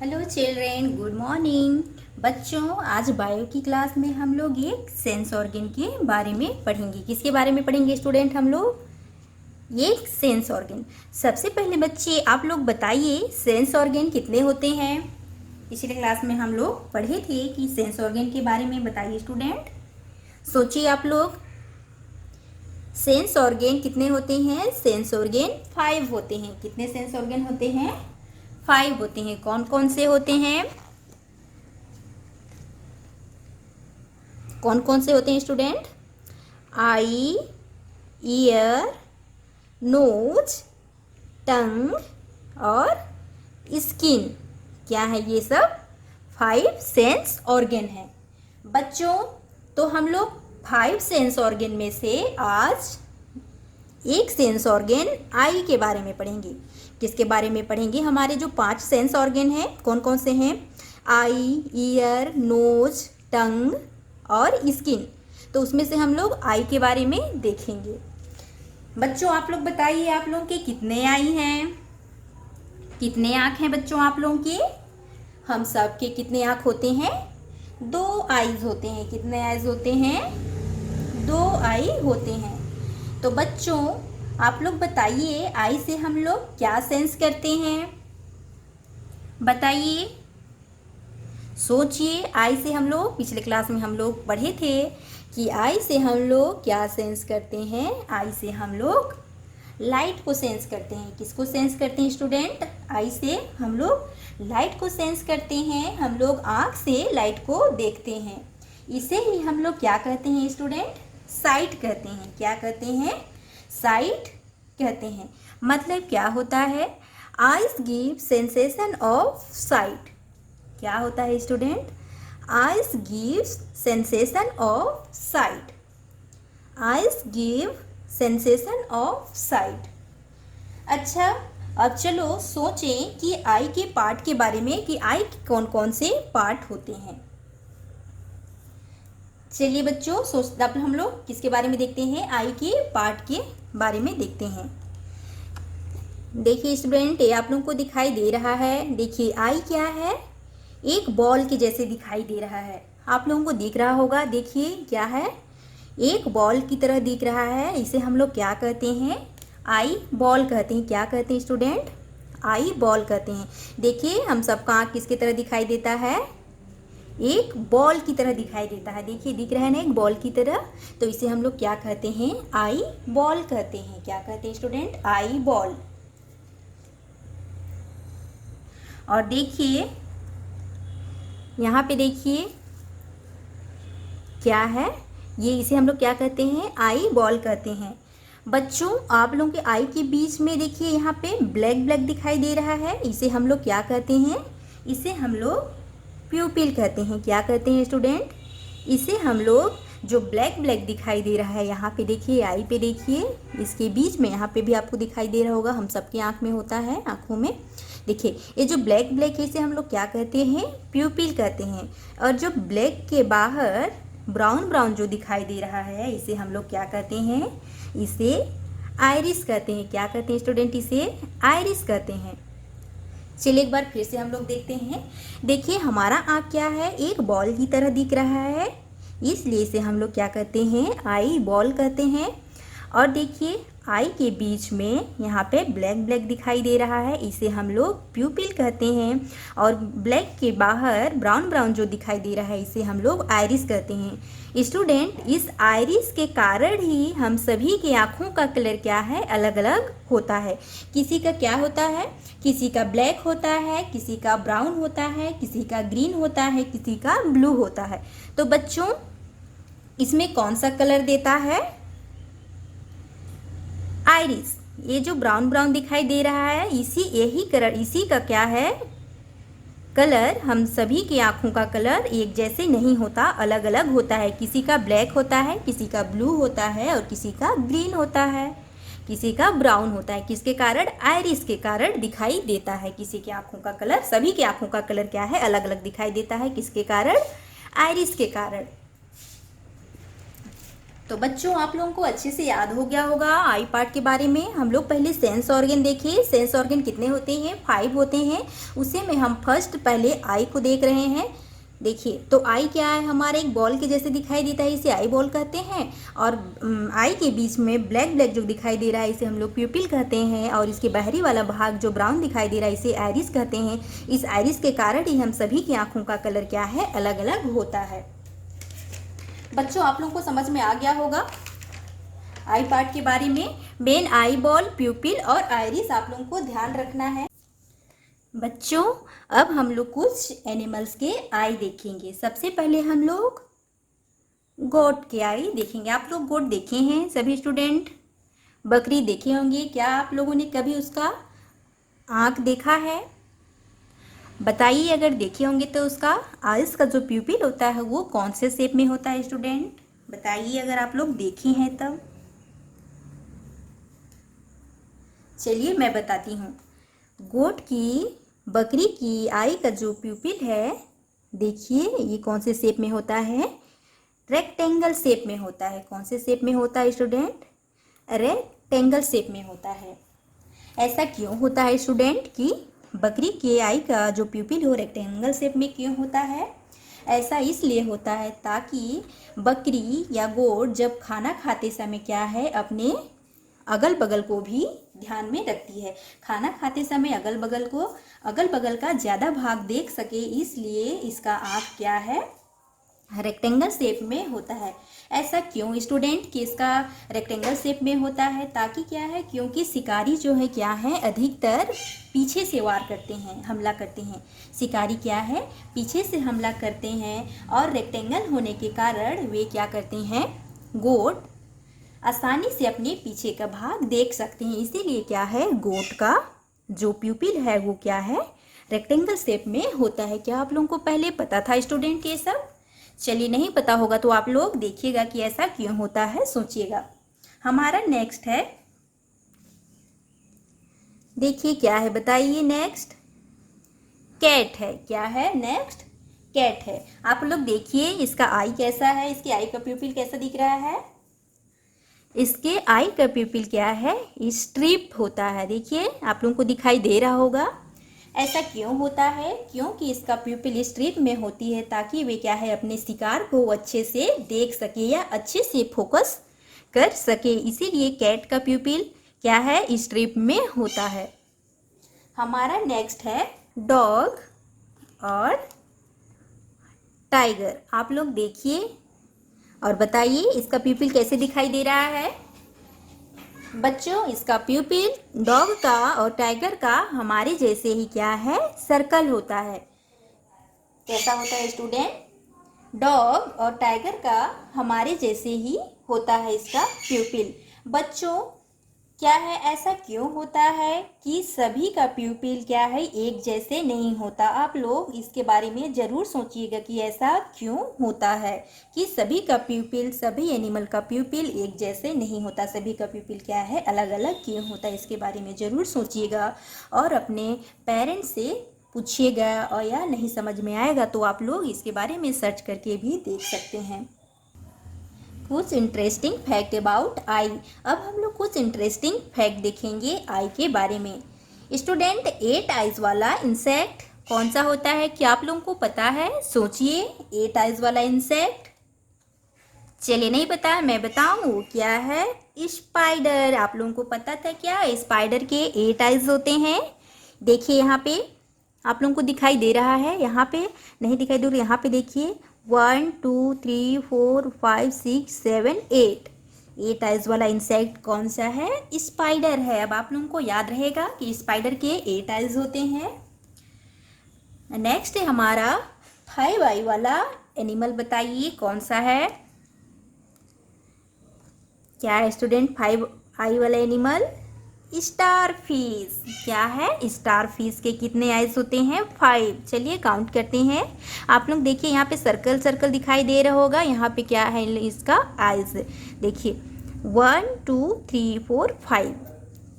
Hello children, good morning. बच्चों, आज bio की क्लास में हम लोग एक सेंस ऑर्गन के बारे में पढ़ेंगे। किसके बारे में पढ़ेंगे स्टूडेंट? हम लोग एक सेंस ऑर्गन। सबसे पहले बच्चे आप लोग बताइए, सेंस ऑर्गन कितने होते हैं? पिछले क्लास में हम लोग पढ़े थे कि सेंस ऑर्गन के बारे में बताइए स्टूडेंट। सोचिए आप लोग, सेंस ऑर्गन कितने होते हैं? सेंस ऑर्गन 5 होते हैं। कितने सेंस ऑर्गन होते हैं? 5 होते हैं। कौन कौन से होते हैं? कौन कौन से होते हैं स्टूडेंट? आई, ईयर, नोज, टंग और स्किन। क्या है ये सब? 5 सेंस ऑर्गन है बच्चों। तो हम लोग 5 सेंस ऑर्गन में से आज एक सेंस ऑर्गन आई के बारे में पढ़ेंगे। किसके बारे में पढ़ेंगे? हमारे जो 5 सेंस ऑर्गन हैं, कौन कौन से हैं? आई, ईयर, नोज, टंग और स्किन। तो उसमें से हम लोग आई के बारे में देखेंगे। बच्चों, आप लोग बताइए, आप लोगों के कितने आई हैं? कितने आँख हैं बच्चों आप लोगों के? हम सब के कितने आँख होते हैं? 2 आईज होते हैं। कितने आईज होते हैं? 2 आई होते हैं। तो बच्चों, आप लोग बताइए, आई से हम लोग क्या सेंस करते हैं? बताइए, सोचिए। आई से हम लोग पिछले क्लास में हम लोग पढ़े थे कि आई से हम लोग क्या सेंस करते हैं? आई से हम लोग लाइट को सेंस करते हैं। किसको सेंस करते हैं स्टूडेंट? आई से हम लोग लाइट को सेंस करते हैं। हम लोग आँख से लाइट को देखते हैं। इसे ही हम लोग क्या कहते हैं स्टूडेंट? साइट कहते हैं। क्या कहते हैं? साइट कहते हैं। मतलब क्या होता है? Eyes give sensation of site. क्या होता है student? Eyes give sensation of site. Eyes give sensation of site. अच्छा, अब चलो सोचें कि आई के पार्ट के बारे में कि आई के कौन कौन से पार्ट होते हैं। चलिए बच्चों, अब हम लोग किसके बारे में देखते हैं? आई के पार्ट के बारे में देखते हैं। देखिए स्टूडेंट, ये आप लोगों को दिखाई दे रहा है। देखिए, आई क्या है? एक बॉल के जैसे दिखाई दे रहा है। आप लोगों को दिख रहा होगा। देखिए क्या है? एक बॉल की तरह दिख रहा है। इसे हम लोग क्या कहते हैं? आई बॉल कहते हैं। क्या कहते हैं स्टूडेंट? आई बॉल कहते हैं। देखिए, हम सबका आँख किसकी तरह दिखाई देता है? एक बॉल की तरह दिखाई देता है। देखिए, दिख रहा है ना, एक बॉल की तरह। तो इसे हम लोग क्या कहते हैं? आई बॉल कहते हैं। क्या कहते हैं स्टूडेंट? Eye ball. और देखिए, यहाँ पे देखिए क्या है? ये इसे हम लोग क्या कहते हैं? आई बॉल कहते हैं। बच्चों, आप लोगों के आई के बीच में देखिए, यहाँ पे ब्लैक ब्लैक दिखाई दे रहा है। इसे हम लोग क्या कहते हैं? इसे हम लोग प्यूपिल कहते हैं। क्या कहते हैं स्टूडेंट? इसे हम लोग, जो ब्लैक ब्लैक दिखाई दे रहा है, यहाँ पे देखिए, आई पे देखिए, इसके बीच में यहाँ पे भी आपको दिखाई दे रहा होगा। हम सबकी आँख में होता है, आँखों में। देखिए, ये जो ब्लैक ब्लैक है, इसे हम लोग क्या कहते हैं? प्यूपिल कहते हैं। और जो ब्लैक के बाहर ब्राउन ब्राउन जो दिखाई दे रहा है, इसे हम लोग क्या कहते हैं? इसे आइरिस कहते हैं। क्या कहते हैं स्टूडेंट? इसे आइरिस कहते हैं। चलिए एक बार फिर से हम लोग देखते हैं। देखिए, हमारा आँख क्या है? एक बॉल की तरह दिख रहा है, इसलिए इसे हम लोग क्या कहते हैं? आई बॉल कहते हैं। और देखिए, आई के बीच में यहाँ पे ब्लैक ब्लैक दिखाई दे रहा है, इसे हम लोग प्यूपिल कहते हैं। और ब्लैक के बाहर ब्राउन ब्राउन जो दिखाई दे रहा है, इसे हम लोग आइरिस कहते हैं। स्टूडेंट, इस आइरिस के कारण ही हम सभी के आँखों का कलर क्या है? अलग अलग होता है। किसी का क्या होता है? किसी का ब्लैक होता है, किसी का ब्राउन होता है, किसी का ग्रीन होता है, किसी का ब्लू होता है। तो बच्चों, इसमें कौन सा कलर देता है? आइरिस। ये जो ब्राउन ब्राउन दिखाई दे रहा है, इसी का क्या है? कलर। हम सभी की आँखों का कलर एक जैसे नहीं होता, अलग अलग होता है। किसी का ब्लैक होता है, किसी का ब्लू होता है, और किसी का ग्रीन होता है, किसी का ब्राउन होता है। किसके कारण? आइरिस के कारण दिखाई देता है। किसी की आँखों का कलर, सभी की आँखों का कलर क्या है? अलग अलग दिखाई देता है। किसके कारण? आइरिस के कारण। तो बच्चों आप लोगों को अच्छे से याद हो गया होगा आई पार्ट के बारे में। हम लोग पहले सेंस ऑर्गन देखे। सेंस ऑर्गन कितने होते हैं? 5 होते हैं। उसी में हम फर्स्ट पहले आई को देख रहे हैं। देखिए तो आई क्या है? हमारे एक बॉल के जैसे दिखाई देता है, इसे आई बॉल कहते हैं। और आई के बीच में ब्लैक ब्लैक जो दिखाई दे रहा है इसे हम लोग प्यूपिल कहते हैं। और इसके बाहरी वाला भाग जो ब्राउन दिखाई दे रहा है इसे आइरिस कहते हैं। इस आइरिस के कारण ही हम सभी की आँखों का कलर क्या है? अलग अलग होता है। बच्चों आप लोगों को समझ में आ गया होगा आई पार्ट के बारे में। मेन आई बॉल, प्यूपिल और आइरिस आप लोगों को ध्यान रखना है। बच्चों अब हम लोग कुछ एनिमल्स के आई देखेंगे। सबसे पहले हम लोग गोट के आई देखेंगे। आप लोग गोट देखे हैं सभी स्टूडेंट? बकरी देखे होंगे। क्या आप लोगों ने कभी उसका आँख देखा है? बताइए, अगर देखे होंगे तो उसका आइस का जो प्यूपिल होता है वो कौन से शेप में होता है स्टूडेंट? बताइए अगर आप लोग देखे हैं तब। चलिए मैं बताती हूँ। गोट की, बकरी की आई का जो प्यूपिल है, देखिए ये कौन से शेप में होता है? रेक्टेंगल शेप में होता है। कौन से शेप में होता है स्टूडेंट? रेक्टेंगल शेप में होता है। ऐसा क्यों होता है स्टूडेंट कि बकरी के आई का जो प्यूपिल हो रेक्टेंगल शेप में क्यों होता है? ऐसा इसलिए होता है ताकि बकरी या गोट जब खाना खाते समय क्या है, अपने अगल बगल को भी ध्यान में रखती है। खाना खाते समय अगल बगल का ज़्यादा भाग देख सके, इसलिए इसका आँख क्या है? रेक्टेंगल शेप में होता है। ऐसा क्यों स्टूडेंट कि इसका रेक्टेंगल शेप में होता है? ताकि क्या है, क्योंकि शिकारी जो है क्या है, अधिकतर पीछे से वार करते हैं, हमला करते हैं। शिकारी क्या है, पीछे से हमला करते हैं। और रेक्टेंगल होने के कारण वे क्या करते हैं, गोट आसानी से अपने पीछे का भाग देख सकते हैं। इसीलिए क्या है, गोट का जो प्यूपिल है वो क्या है, रेक्टेंगल शेप में होता है। क्या आप लोगों को पहले पता था स्टूडेंट ये सब? चलिए नहीं पता होगा तो आप लोग देखिएगा कि ऐसा क्यों होता है, सोचिएगा। हमारा नेक्स्ट है, देखिए क्या है, बताइए। नेक्स्ट कैट है। क्या है? नेक्स्ट कैट है। आप लोग देखिए इसका आई कैसा है, इसके आई का प्यूपिल कैसा दिख रहा है? इसके आई का प्यूपिल क्या है? स्ट्रिप होता है। देखिए आप लोगों को दिखाई दे रहा होगा। ऐसा क्यों होता है? क्योंकि इसका प्यूपिल स्ट्रिप में होती है ताकि वे क्या है, अपने शिकार को अच्छे से देख सके या अच्छे से फोकस कर सके। इसीलिए कैट का प्यूपिल क्या है, स्ट्रिप में होता है। हमारा नेक्स्ट है डॉग और टाइगर। आप लोग देखिए और बताइए इसका प्यूपिल कैसे दिखाई दे रहा है? बच्चों इसका प्यूपिल डॉग का और टाइगर का हमारे जैसे ही क्या है, सर्कल होता है। कैसा होता है स्टूडेंट? डॉग और टाइगर का हमारे जैसे ही होता है इसका प्यूपिल। बच्चों क्या है, ऐसा क्यों होता है कि सभी का प्यूपिल क्या है, एक जैसे नहीं होता? आप लोग इसके बारे में ज़रूर सोचिएगा कि ऐसा क्यों होता है कि सभी का प्यूपिल, सभी एनिमल का प्यूपिल एक जैसे नहीं होता। सभी का प्यूपिल क्या है, अलग अलग क्यों होता है? इसके बारे में ज़रूर सोचिएगा और अपने पेरेंट्स से पूछिएगा। और या नहीं समझ में आएगा तो आप लोग इसके बारे में सर्च करके भी देख सकते हैं। कुछ इंटरेस्टिंग फैक्ट अबाउट आई। अब हम लोग कुछ इंटरेस्टिंग फैक्ट देखेंगे आई के बारे में। स्टूडेंट 8 आइज वाला इंसेक्ट कौन सा होता है? क्या आप लोगों को पता है? सोचिए 8 आइज वाला इंसेक्ट। चलिए नहीं पता, मैं बताऊं क्या है? स्पाइडर। आप लोगों को पता था क्या स्पाइडर के 8 आइज होते हैं? देखिए यहाँ पे आप लोगों को दिखाई दे रहा है, यहाँ पे नहीं दिखाई दे रहा, यहाँ पे देखिए 1 2 3 4 5 6 7 8 आइज वाला इंसेक्ट कौन सा है? स्पाइडर है। अब आप लोगों को याद रहेगा कि स्पाइडर के 8 आइज होते हैं। नेक्स्ट है हमारा 5 आई वाला एनिमल। बताइए कौन सा है? क्या है स्टूडेंट 5 आई वाला एनिमल? Star fish. क्या है? स्टार फिश के कितने आइज होते हैं? 5। चलिए काउंट करते हैं। आप लोग देखिए यहाँ पे सर्कल सर्कल दिखाई दे रहा होगा, यहाँ पे क्या है इसका आइज। देखिए 1 2 3 4 5।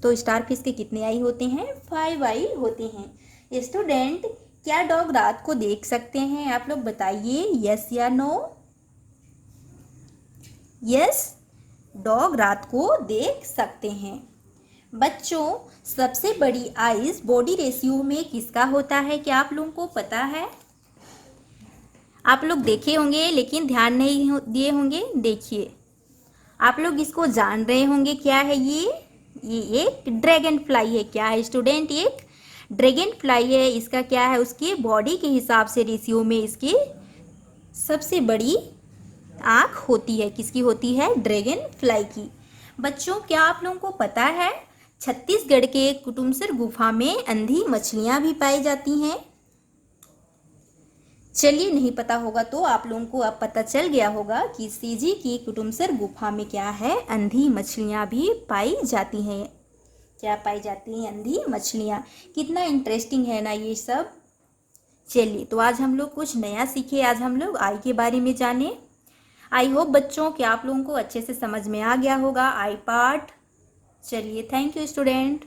तो स्टार फिश के कितने आई होते हैं? 5 आई होते हैं। स्टूडेंट क्या डॉग रात को देख सकते हैं? आप लोग बताइए, यस या नो? यस डॉग रात को देख सकते हैं। बच्चों, सबसे बड़ी आइज बॉडी रेशियो में किसका होता है, क्या आप लोगों को पता है? आप लोग देखे होंगे लेकिन ध्यान नहीं दिए होंगे। देखिए, आप लोग इसको जान रहे होंगे, क्या है ये एक ड्रैगन फ्लाई है। क्या है स्टूडेंट? एक ड्रैगन फ्लाई है। इसका क्या है, उसकी बॉडी के हिसाब से रेशियो में इसकी सबसे बड़ी आँख होती है। किसकी होती है? ड्रैगन फ्लाई की। बच्चों, क्या आप लोगों को पता है छत्तीसगढ़ के कुटुमसर गुफा में अंधी मछलियाँ भी पाई जाती हैं? चलिए, नहीं पता होगा तो आप लोगों को अब पता चल गया होगा कि सीजी की कुटुमसर गुफा में क्या है, अंधी मछलियाँ भी पाई जाती हैं। क्या पाई जाती हैं? अंधी मछलियाँ। कितना इंटरेस्टिंग है ना ये सब। चलिए, तो आज हम लोग कुछ नया सीखे, आज हम लोग आई के बारे में जाने। आई होप बच्चों कि आप लोगों को अच्छे से समझ में आ गया होगा आई पार्ट। चलिए, थैंक यू स्टूडेंट।